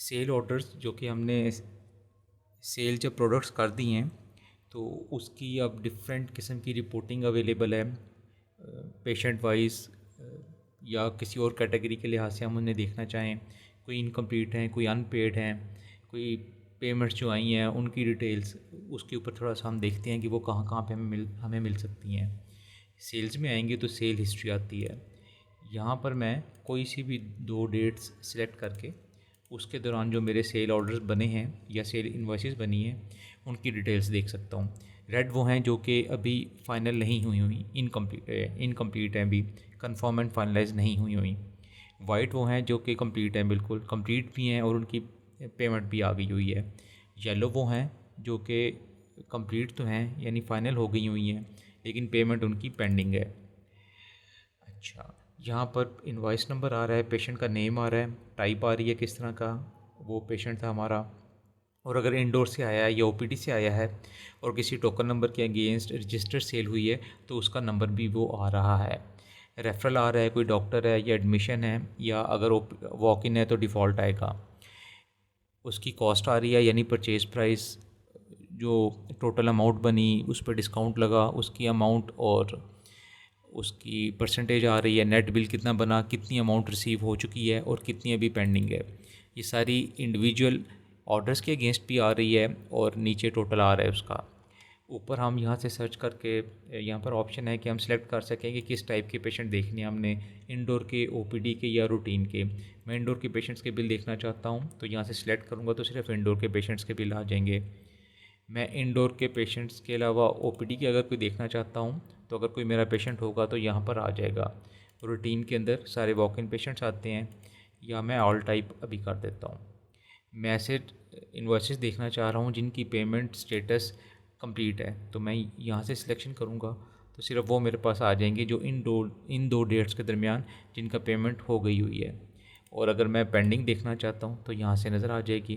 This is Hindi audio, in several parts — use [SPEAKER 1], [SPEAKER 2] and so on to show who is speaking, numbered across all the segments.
[SPEAKER 1] सेल ऑर्डर्स जो कि हमने सेल जब प्रोडक्ट्स कर दी हैं तो उसकी अब डिफरेंट किस्म की रिपोर्टिंग अवेलेबल है, पेशेंट वाइज या किसी और कैटेगरी के लिहाज से हम उन्हें देखना चाहें। कोई इनकम्प्लीट हैं, कोई अनपेड हैं, कोई पेमेंट्स जो आई हैं उनकी डिटेल्स, उसके ऊपर थोड़ा सा हम देखते हैं कि वो कहाँ कहाँ पे हमें मिल सकती हैं। सेल्स में आएंगे तो सेल हिस्ट्री आती है। यहाँ पर मैं कोई सी भी 2 डेट्स सेलेक्ट करके उसके दौरान जो मेरे सेल ऑर्डर्स बने हैं या सेल इन्वॉइसेस बनी हैं उनकी डिटेल्स देख सकता हूँ। रेड वो हैं जो कि अभी फ़ाइनल नहीं हुई, इनकम्प्लीट हैं, अभी कंफर्म एंड फाइनलाइज नहीं हुई। वाइट वो हैं जो कि कंप्लीट हैं, बिल्कुल कंप्लीट भी हैं और उनकी पेमेंट भी आ गई हुई है। येलो वो हैं जो कि कंप्लीट तो हैं यानी फ़ाइनल हो गई हुई हैं लेकिन पेमेंट उनकी पेंडिंग है। अच्छा, यहाँ पर इनवॉइस नंबर आ रहा है, पेशेंट का नेम आ रहा है, टाइप आ रही है किस तरह का वो पेशेंट था हमारा, और अगर इंडोर से आया है या ओपीडी से आया है और किसी टोकन नंबर के अगेंस्ट रजिस्टर सेल हुई है तो उसका नंबर भी वो आ रहा है। रेफरल आ रहा है, कोई डॉक्टर है या एडमिशन है, या अगर वॉक इन है तो डिफ़ॉल्ट आएगा। उसकी कॉस्ट आ रही है यानी परचेज़ प्राइस, जो टोटल अमाउंट बनी उस पर डिस्काउंट लगा उसकी अमाउंट, और उसकी परसेंटेज आ रही है, नेट बिल कितना बना, कितनी अमाउंट रिसीव हो चुकी है और कितनी अभी पेंडिंग है। ये सारी इंडिविजुअल ऑर्डर्स के अगेंस्ट भी आ रही है और नीचे टोटल आ रहा है उसका। ऊपर हम यहाँ से सर्च करके यहाँ पर ऑप्शन है कि हम सेलेक्ट कर सकें कि किस टाइप के पेशेंट देखने हैं हमने, इंडोर के, ओपीडी के या रूटीन के। मैं इंडोर के पेशेंट्स के बिल देखना चाहता हूँ तो यहाँ से सिलेक्ट करूँगा तो सिर्फ इंडोर के पेशेंट्स के बिल आ जाएंगे। मैं इंडोर के पेशेंट्स के अलावा ओपीडी के अगर कोई देखना चाहता हूँ तो अगर कोई मेरा पेशेंट होगा तो यहाँ पर आ जाएगा। रूटीन के अंदर सारे वॉक इन पेशेंट्स आते हैं, या मैं ऑल टाइप अभी कर देता हूँ। मैं ऐसे इन्वॉइसेस देखना चाह रहा हूँ जिनकी पेमेंट स्टेटस कंप्लीट है तो मैं यहाँ से सिलेक्शन करूँगा तो सिर्फ वो मेरे पास आ जाएंगे जो इन दो डेट्स के दरमियान जिनका पेमेंट हो गई हुई है। और अगर मैं पेंडिंग देखना चाहता हूँ तो यहाँ से नज़र आ जाएगी।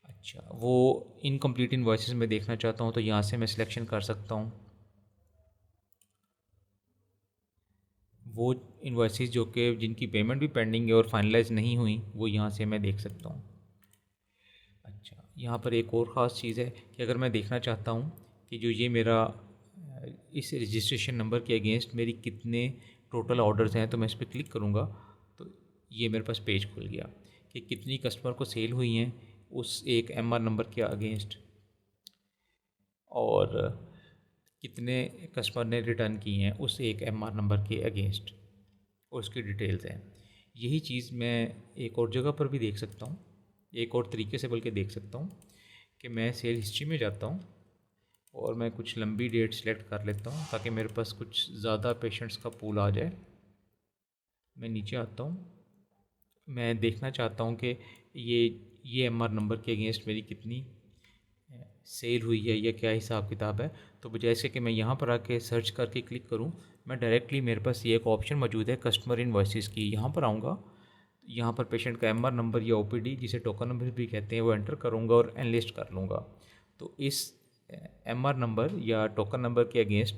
[SPEAKER 1] अच्छा, वो इनकम्प्लीट इनवॉइसेस में देखना चाहता हूँ तो यहाँ से मैं सिलेक्शन कर सकता हूँ। वो इनवॉइसेस जो कि जिनकी पेमेंट भी पेंडिंग है और फाइनलाइज नहीं हुई वो यहाँ से मैं देख सकता हूँ। अच्छा, यहाँ पर एक और ख़ास चीज़ है कि अगर मैं देखना चाहता हूँ कि जो ये मेरा इस रजिस्ट्रेशन नंबर के अगेंस्ट मेरी कितने टोटल ऑर्डर्स हैं तो मैं इस पर क्लिक करूँगा तो ये मेरे पास पेज खुल गया कि कितनी कस्टमर को सेल हुई हैं उस एक एमआर नंबर के अगेंस्ट, और कितने कस्टमर ने रिटर्न की हैं उस एक एमआर नंबर के अगेंस्ट, और उसकी डिटेल्स हैं। यही चीज़ मैं एक और जगह पर भी देख सकता हूँ, एक और तरीके से बल्कि देख सकता हूँ कि मैं सेल हिस्ट्री में जाता हूँ और मैं कुछ लंबी डेट सेलेक्ट कर लेता हूँ ताकि मेरे पास कुछ ज़्यादा पेशेंट्स का पूल आ जाए। मैं नीचे आता हूँ, मैं देखना चाहता हूँ कि ये एमआर नंबर के अगेंस्ट मेरी कितनी सेल हुई है या क्या हिसाब किताब है। तो बजाय इसके कि मैं यहाँ पर आके सर्च करके क्लिक करूँ, मैं डायरेक्टली मेरे पास ये एक ऑप्शन मौजूद है कस्टमर इनवॉइसेस की, यहाँ पर आऊँगा, यहाँ पर पेशेंट का एमआर नंबर या ओपीडी जिसे टोकन नंबर भी कहते हैं वो एंटर करूँगा और एनलिस्ट कर लूँगा। तो इस एमआर नंबर या टोकन नंबर के अगेंस्ट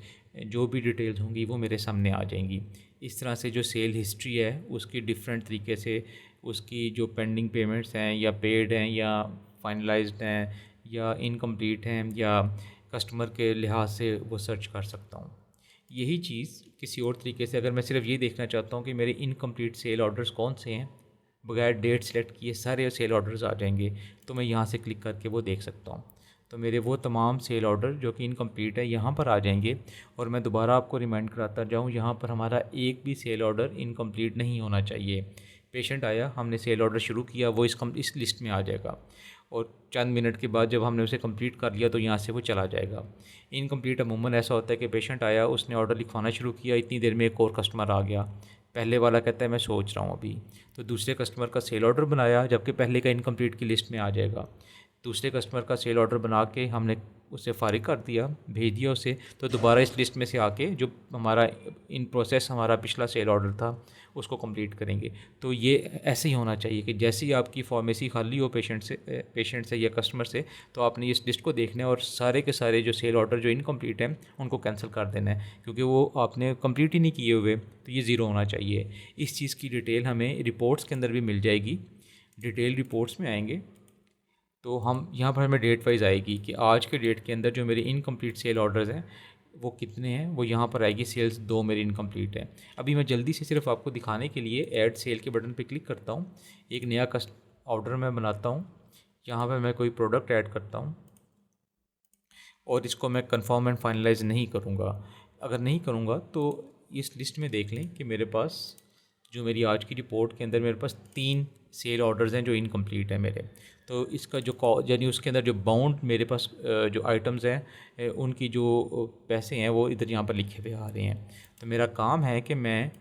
[SPEAKER 1] जो भी डिटेल्स होंगी वो मेरे सामने आ जाएंगी। इस तरह से जो सेल हिस्ट्री है उसकी डिफरेंट तरीके से उसकी जो पेंडिंग पेमेंट्स हैं या पेड हैं या फाइनलाइज्ड हैं या इनकम्प्लीट हैं या कस्टमर के लिहाज से वो सर्च कर सकता हूँ। यही चीज़ किसी और तरीके से अगर मैं सिर्फ ये देखना चाहता हूँ कि मेरे इनकम्प्लीट सेल ऑर्डर्स कौन से हैं, बगैर डेट सेलेक्ट किए सारे सेल ऑर्डर्स आ जाएंगे, तो मैं यहाँ से क्लिक करके वो देख सकता हूँ। तो मेरे वो तमाम सेल ऑर्डर जो कि इनकम्प्लीट है यहाँ पर आ जाएंगे। और मैं दोबारा आपको रिमाइंड कराता जाऊँ, यहाँ पर हमारा एक भी सेल ऑर्डर इनकम्प्लीट नहीं होना चाहिए। पेशेंट आया, हमने सेल ऑर्डर शुरू किया, वो इस लिस्ट में आ जाएगा और चंद मिनट के बाद जब हमने उसे कंप्लीट कर लिया तो यहाँ से वो चला जाएगा। इनकम्प्लीट अमूमन ऐसा होता है कि पेशेंट आया, उसने ऑर्डर लिखवाना शुरू किया, इतनी देर में एक और कस्टमर आ गया, पहले वाला कहता है मैं सोच रहा हूँ अभी, तो दूसरे कस्टमर का सेल ऑर्डर बनाया जबकि पहले का इनकम्प्लीट की लिस्ट में आ जाएगा। दूसरे कस्टमर का सेल ऑर्डर बना के हमने उसे फ़ारिग कर दिया, भेज दिया उसे, तो दोबारा इस लिस्ट में से आके जो हमारा इन प्रोसेस हमारा पिछला सेल ऑर्डर था उसको कंप्लीट करेंगे। तो ये ऐसे ही होना चाहिए कि जैसे ही आपकी फार्मेसी खाली हो पेशेंट से या कस्टमर से, तो आपने इस लिस्ट को देखना है और सारे के सारे जो सेल ऑर्डर जो इनकम्प्लीट हैं उनको कैंसिल कर देना है, क्योंकि वो आपने कंप्लीट ही नहीं किए हुए, तो ये ज़ीरो होना चाहिए। इस चीज़ की डिटेल हमें रिपोर्ट्स के अंदर भी मिल जाएगी। डिटेल रिपोर्ट्स में आएंगे तो हम यहाँ पर हमें डेट वाइज आएगी कि आज के डेट के अंदर जो मेरे इनकम्प्लीट सेल ऑर्डर्स हैं वो कितने हैं, वो यहाँ पर आएगी सेल्स 2 मेरी इनकम्प्लीट है। अभी मैं जल्दी से सिर्फ आपको दिखाने के लिए ऐड सेल के बटन पे क्लिक करता हूँ। एक नया ऑर्डर मैं बनाता हूँ, यहाँ पर मैं कोई प्रोडक्ट ऐड करता हूँ और इसको मैं कंफर्म एंड फाइनलाइज नहीं करूँगा। अगर नहीं करूँगा तो इस लिस्ट में देख लें कि मेरे पास जो मेरी आज की रिपोर्ट के अंदर मेरे पास 3 सेल ऑर्डर्स हैं जो इनकम्प्लीट है मेरे। तो इसका जो यानी उसके अंदर जो बाउंड मेरे पास जो आइटम्स हैं उनकी जो पैसे हैं वो इधर यहाँ पर लिखे हुए आ रहे हैं। तो मेरा काम है कि मैं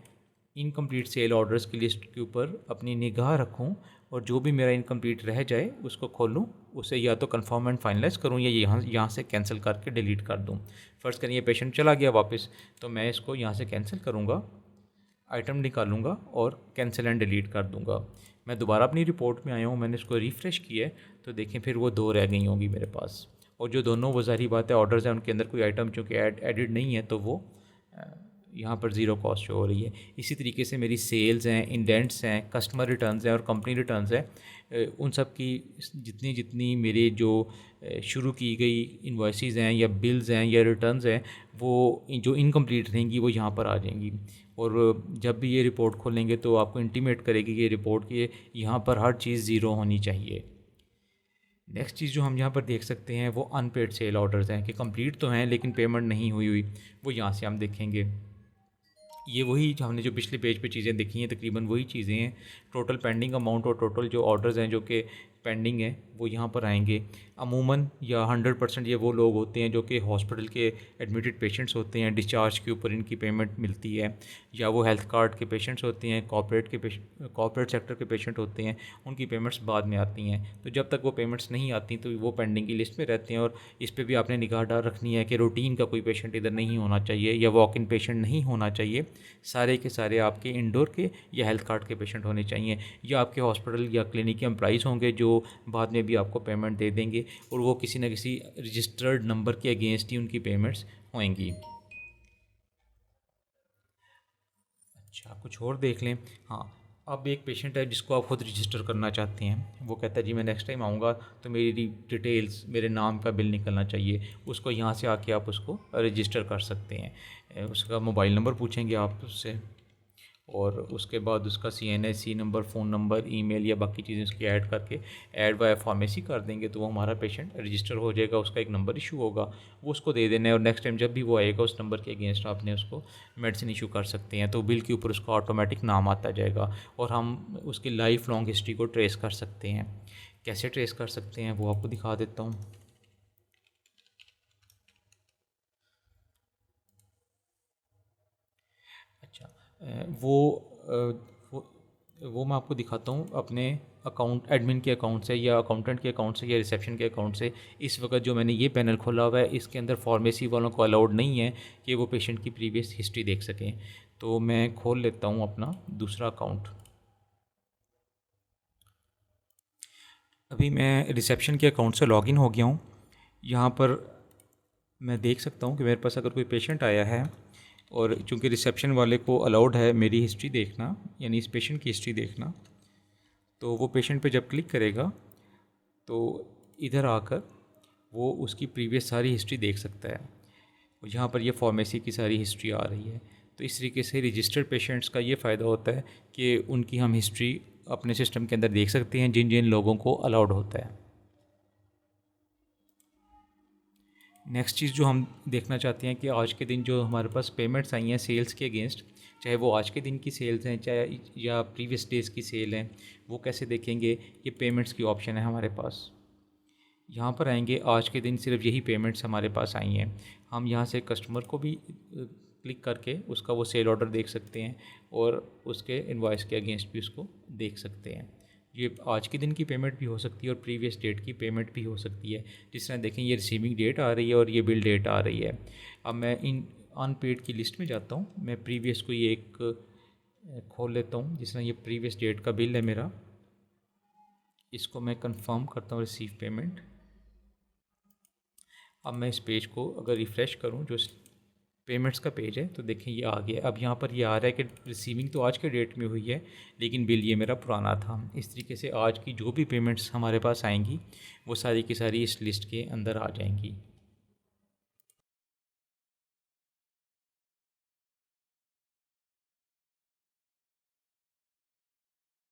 [SPEAKER 1] इनकम्प्लीट सेल ऑर्डर्स की लिस्ट के ऊपर अपनी निगाह रखूं और जो भी मेरा इनकम्प्लीट रह जाए उसको खोलूं, उसे या तो कंफर्म एंड फाइनलाइज करूं या यहाँ से कैंसिल करके डिलीट कर दूं। फ़र्ज़ करिए पेशेंट चला गया वापस, तो मैं इसको यहाँ से कैंसिल करूँगा, आइटम निकालूंगा और कैंसिल एंड डिलीट कर दूंगा। मैं दोबारा अपनी रिपोर्ट में आया हूँ, मैंने इसको रिफ़्रेश किया है तो देखें फिर वो 2 रह गई होंगी मेरे पास। और जो दोनों वो ज़ाहिर बात है ऑर्डर्स हैं उनके अंदर कोई आइटम चूँकि एडिड नहीं है तो वो यहाँ पर ज़ीरो कॉस्ट शो हो रही है। इसी तरीके से मेरी सेल्स हैं, इंडेंट्स हैं, कस्टमर रिटर्न्स हैं और कंपनी रिटर्न्स हैं, उन सब की जितनी जितनी मेरे जो शुरू की गई इनवॉइसेस हैं या बिल्स हैं या रिटर्न्स हैं वो जो इनकम्प्लीट रहेंगी वो यहाँ पर आ जाएंगी। और जब भी ये रिपोर्ट खोलेंगे तो आपको इंटीमेट करेगी कि ये रिपोर्ट की यहाँ पर हर चीज़ ज़ीरो होनी चाहिए। नेक्स्ट चीज़ जो हम यहाँ पर देख सकते हैं वो अनपेड सेल ऑर्डर्स हैं कि कंप्लीट तो हैं लेकिन पेमेंट नहीं हुई, वो यहाँ से हम देखेंगे। ये वही हमने जो पिछले पेज पे चीज़ें देखी हैं तकरीबन वही चीज़ें हैं। टोटल पेंडिंग अमाउंट और टोटल जो ऑर्डर्स हैं जो कि पेंडिंग हैं वो यहाँ पर आएंगे। अमूमन या 100% ये वो लोग होते हैं जो कि हॉस्पिटल के एडमिटेड पेशेंट्स होते हैं, डिस्चार्ज के ऊपर इनकी पेमेंट मिलती है, या वो हेल्थ कार्ड के पेशेंट्स होते हैं, कॉर्पोरेट सेक्टर के पेशेंट होते हैं, उनकी पेमेंट्स बाद में आती हैं। तो जब तक वो पेमेंट्स नहीं आती तो वो पेंडिंग की लिस्ट में रहते हैं। और इस पर भी आपने निगाह डाल रखनी है कि रूटीन का कोई पेशेंट इधर नहीं होना चाहिए या वॉक इन पेशेंट नहीं होना चाहिए। सारे के सारे आपके इंडोर के या हेल्थ कार्ड के पेशेंट होने चाहिए, या आपके हॉस्पिटल या क्लिनिक के एम्प्लॉइज़ होंगे जो बाद में भी आपको पेमेंट दे देंगे और वो किसी न किसी रजिस्टर्ड नंबर के अगेंस्ट ही उनकी पेमेंट्स होंगी। अच्छा, कुछ और देख लें। हाँ, अब एक पेशेंट है जिसको आप ख़ुद रजिस्टर करना चाहते हैं, वो कहता है जी मैं नेक्स्ट टाइम आऊँगा तो मेरी डिटेल्स, मेरे नाम का बिल निकलना चाहिए। उसको यहाँ से आके आप उसको रजिस्टर कर सकते हैं। उसका मोबाइल नंबर पूछेंगे आप उससे और उसके बाद उसका CNIC number, phone number, email या बाकी चीज़ें उसकी ऐड करके ऐड बाय फार्मेसी कर देंगे तो वो हमारा पेशेंट रजिस्टर हो जाएगा। उसका एक नंबर इशू होगा, वो उसको दे देना है और नेक्स्ट टाइम जब भी वो आएगा उस नंबर के अगेंस्ट आपने उसको मेडिसिन इशू कर सकते हैं। तो बिल के ऊपर उसका ऑटोमेटिक नाम आता जाएगा और हम उसकी लाइफ लॉन्ग हिस्ट्री को ट्रेस कर सकते हैं। कैसे ट्रेस कर सकते हैं वो आपको दिखा देता हूँ। अच्छा, वो वो वो मैं आपको दिखाता हूँ अपने अकाउंट, एडमिन के अकाउंट से या अकाउंटेंट के अकाउंट से या रिसेप्शन के अकाउंट से। इस वक्त जो मैंने ये पैनल खोला हुआ है इसके अंदर फार्मेसी वालों को अलाउड नहीं है कि वो पेशेंट की प्रीवियस हिस्ट्री देख सकें। तो मैं खोल लेता हूँ अपना दूसरा अकाउंट। अभी मैं रिसेप्शन के अकाउंट से लॉगिन हो गया हूँ। यहाँ पर मैं देख सकता हूँ कि मेरे पास अगर कोई पेशेंट आया है और चूँकि रिसेप्शन वाले को अलाउड है मेरी हिस्ट्री देखना, यानी इस पेशेंट की हिस्ट्री देखना, तो वो पेशेंट पे जब क्लिक करेगा तो इधर आकर वो उसकी प्रीवियस सारी हिस्ट्री देख सकता है। और यहाँ पर ये फार्मेसी की सारी हिस्ट्री आ रही है। तो इस तरीके से रजिस्टर्ड पेशेंट्स का ये फ़ायदा होता है कि उनकी हम हिस्ट्री अपने सिस्टम के अंदर देख सकते हैं जिन जिन लोगों को अलाउड होता है। नेक्स्ट चीज़ जो हम देखना चाहते हैं कि आज के दिन जो हमारे पास पेमेंट्स आई हैं सेल्स के अगेंस्ट, चाहे वो आज के दिन की सेल्स हैं चाहे या प्रीवियस डेज़ की सेल हैं, वो कैसे देखेंगे। ये पेमेंट्स की ऑप्शन है हमारे पास। यहाँ पर आएंगे, आज के दिन सिर्फ यही पेमेंट्स हमारे पास आई हैं। हम यहाँ से कस्टमर को भी क्लिक करके उसका वो सेल ऑर्डर देख सकते हैं और उसके इनवॉइस के अगेंस्ट भी उसको देख सकते हैं। ये आज के दिन की पेमेंट भी हो सकती है और प्रीवियस डेट की पेमेंट भी हो सकती है। जिस तरह देखें ये रिसीविंग डेट आ रही है और ये बिल डेट आ रही है। अब मैं इन अनपेड की लिस्ट में जाता हूँ, मैं प्रीवियस को ये एक खोल लेता हूँ। जिस तरह ये प्रीवियस डेट का बिल है मेरा, इसको मैं कंफर्म करता हूँ रिसीव पेमेंट। अब मैं इस पेज को अगर रिफ़्रेश करूँ, जो पेमेंट्स का पेज है, तो देखें ये आ गया। अब यहाँ पर ये आ रहा है कि रिसीविंग तो आज के डेट में हुई है, लेकिन बिल ये मेरा पुराना था। इस तरीके से आज की जो भी पेमेंट्स हमारे पास आएंगी वो सारी की सारी इस लिस्ट के अंदर आ जाएंगी।